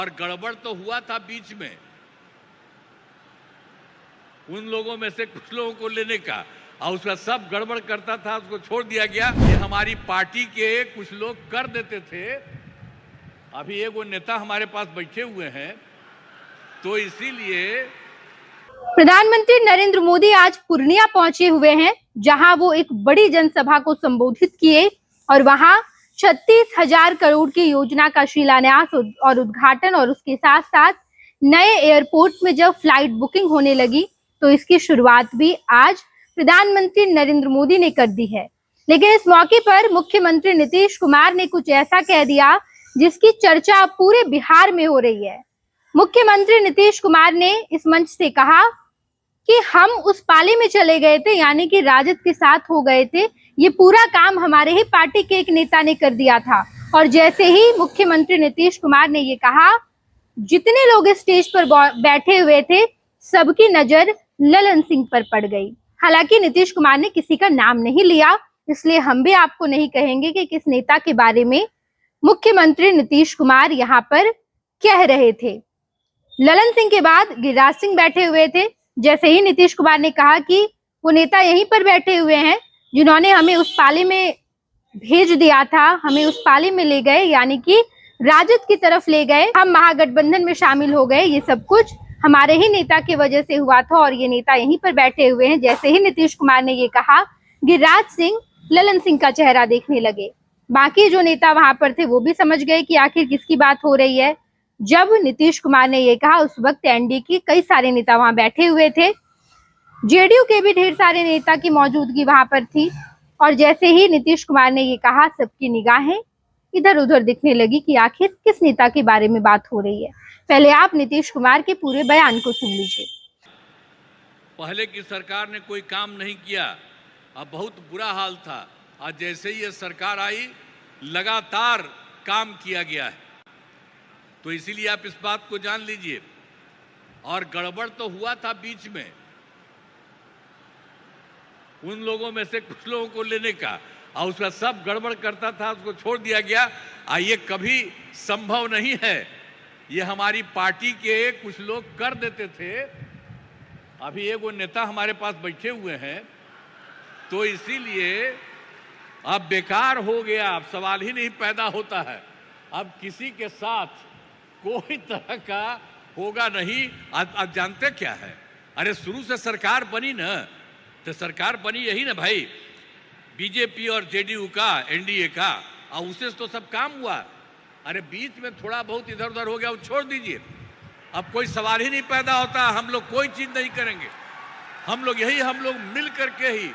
और गड़बड़ तो हुआ था बीच में, उन लोगों में से कुछ लोगों को लेने का, और उसका सब गड़बड़ करता था, उसको छोड़ दिया गया। ये हमारी पार्टी के कुछ लोग कर देते थे। अभी एक वो नेता हमारे पास बैठे हुए हैं, तो इसीलिए प्रधानमंत्री नरेंद्र मोदी आज पूर्णिया पहुंचे हुए हैं, जहां वो एक बड़ी जनसभा को संबोधित किए और वहां 36,000 करोड़ की योजना का शिलान्यास और उद्घाटन, और उसके साथ साथ नए एयरपोर्ट में जब फ्लाइट बुकिंग होने लगी तो इसकी शुरुआत भी आज प्रधानमंत्री नरेंद्र मोदी ने कर दी है। लेकिन इस मौके पर मुख्यमंत्री नीतीश कुमार ने कुछ ऐसा कह दिया जिसकी चर्चा पूरे बिहार में हो रही है। मुख्यमंत्री नीतीश कुमार ने इस मंच से कहा कि हम उस पाले में चले गए थे, यानी कि राजद के साथ हो गए थे। ये पूरा काम हमारे ही पार्टी के एक नेता ने कर दिया था। और जैसे ही मुख्यमंत्री नीतीश कुमार ने ये कहा, जितने लोग स्टेज पर बैठे हुए थे सबकी नजर ललन सिंह पर पड़ गई। हालांकि नीतीश कुमार ने किसी का नाम नहीं लिया, इसलिए हम भी आपको नहीं कहेंगे कि किस नेता के बारे में मुख्यमंत्री नीतीश कुमार यहाँ पर कह रहे थे। ललन सिंह के बाद गिरिराज सिंह बैठे हुए थे। जैसे ही नीतीश कुमार ने कहा कि वो नेता यहीं पर बैठे हुए हैं जिन्होंने हमें उस पाले में भेज दिया था, हमें उस पाले में ले गए, यानी कि राजद की तरफ ले गए, हम महागठबंधन में शामिल हो गए, ये सब कुछ हमारे ही नेता की वजह से हुआ था और ये नेता यहीं पर बैठे हुए हैं। जैसे ही नीतीश कुमार ने ये कहा, गिरिराज सिंह ललन सिंह का चेहरा देखने लगे। बाकी जो नेता वहां पर थे वो भी समझ गए कि आखिर किसकी बात हो रही है। जब नीतीश कुमार ने ये कहा, उस वक्त एनडीए के कई सारे नेता वहां बैठे हुए थे, जेडीयू के भी ढेर सारे नेता की मौजूदगी वहां पर थी। और जैसे ही नीतीश कुमार ने ये कहा, सबकी निगाहें इधर उधर दिखने लगी कि आखिर किस नेता के बारे में बात हो रही है। पहले आप नीतीश कुमार के पूरे बयान को सुन लीजिए। पहले की सरकार ने कोई काम नहीं किया, अब बहुत बुरा हाल था। आज जैसे ही ये सरकार आई, लगातार काम किया गया है, तो इसीलिए आप इस बात को जान लीजिए। और गड़बड़ तो हुआ था बीच में, उन लोगों में से कुछ लोगों को लेने का, और उसका सब गड़बड़ करता था, उसको छोड़ दिया गया। ये कभी संभव नहीं है, ये हमारी पार्टी के कुछ लोग कर देते थे। अभी एक वो नेता हमारे पास बैठे हुए हैं, तो इसीलिए अब बेकार हो गया, अब सवाल ही नहीं पैदा होता है। अब किसी के साथ कोई तरह का होगा नहीं। आप जानते क्या है, अरे शुरू से सरकार बनी ना, तो सरकार बनी यही ना भाई, बीजेपी और जेडीयू का, एनडीए का, और उससे तो सब काम हुआ। अरे बीच में थोड़ा बहुत इधर उधर हो गया, वो छोड़ दीजिए, अब कोई सवाल ही नहीं पैदा होता। हम लोग कोई चीज नहीं करेंगे, हम लोग मिल करके ही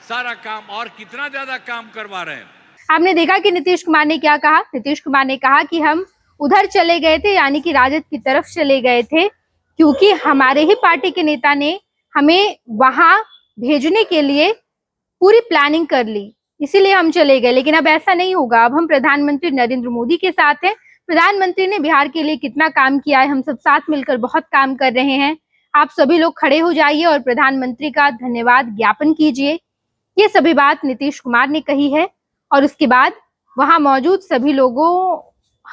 सारा काम, और कितना ज्यादा काम करवा रहे हैं। आपने देखा कि नीतीश कुमार ने क्या कहा। नीतीश कुमार ने कहा कि हम उधर चले गए थे, यानी कि राजद की तरफ चले गए थे, क्योंकि हमारे ही पार्टी के नेता ने हमें वहां भेजने के लिए पूरी प्लानिंग कर ली, इसीलिए हम चले गए। लेकिन अब ऐसा नहीं होगा, अब हम प्रधानमंत्री नरेंद्र मोदी के साथ हैं। प्रधानमंत्री ने बिहार के लिए कितना काम किया है, हम सब साथ मिलकर बहुत काम कर रहे हैं। आप सभी लोग खड़े हो जाइए और प्रधानमंत्री का धन्यवाद ज्ञापन कीजिए। ये सभी बात नीतीश कुमार ने कही है। और उसके बाद वहां मौजूद सभी लोगों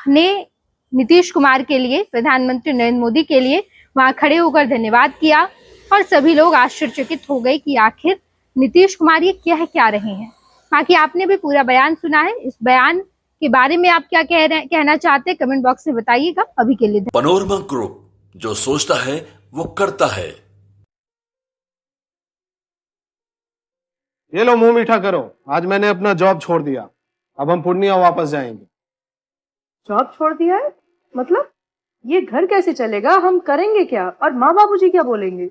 ने नीतीश कुमार के लिए, प्रधानमंत्री नरेंद्र मोदी के लिए वहां खड़े होकर धन्यवाद किया। और सभी लोग आश्चर्यचकित हो गए कि आखिर नीतीश कुमार ये क्या रहे हैं। बाकी आपने भी पूरा बयान सुना है, इस बयान के बारे में आप क्या कहना चाहते हैं, कमेंट बॉक्स में बताइएगा। अभी के लिए पैनोरमा ग्रुप, जो सोचता है वो करता है। ये लो, मुंह मीठा करो, आज मैंने अपना जॉब छोड़ दिया, अब हम पूर्णिया वापस जाएंगे। जॉब छोड़ दिया है? मतलब ये घर कैसे चलेगा, हम करेंगे क्या, और माँ बाबूजी क्या बोलेंगे?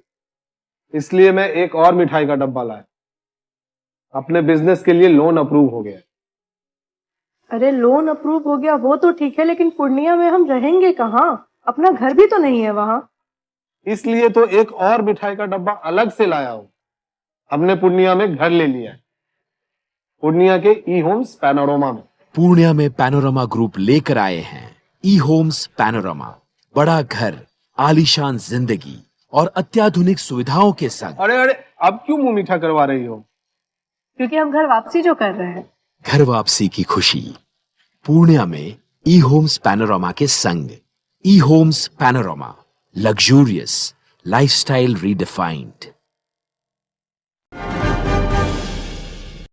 इसलिए मैं एक और मिठाई का डब्बा लाया, अपने बिजनेस के लिए लोन अप्रूव हो गया। अरे लोन अप्रूव हो गया वो तो ठीक है, लेकिन पूर्णिया में हम रहेंगे कहाँ? अपना घर भी तो नहीं है वहां। इसलिए तो एक और मिठाई का डब्बा अलग से लाया हूं। हमने पूर्णिया में घर ले लिया है, पूर्णिया के ई होम्स पैनोरमा में। पूर्णिया में पैनोरमा ग्रुप लेकर आए हैं ई होम्स पैनोरमा, बड़ा घर, आलीशान जिंदगी और अत्याधुनिक सुविधाओं के संग। अरे अब क्यों मुंह मीठा करवा रही हो? क्योंकि हम घर वापसी जो कर रहे हैं। घर वापसी की खुशी पूर्णिया में ई होम्स पैनोरमा के संग। E-Homes Panorama, luxurious lifestyle redefined.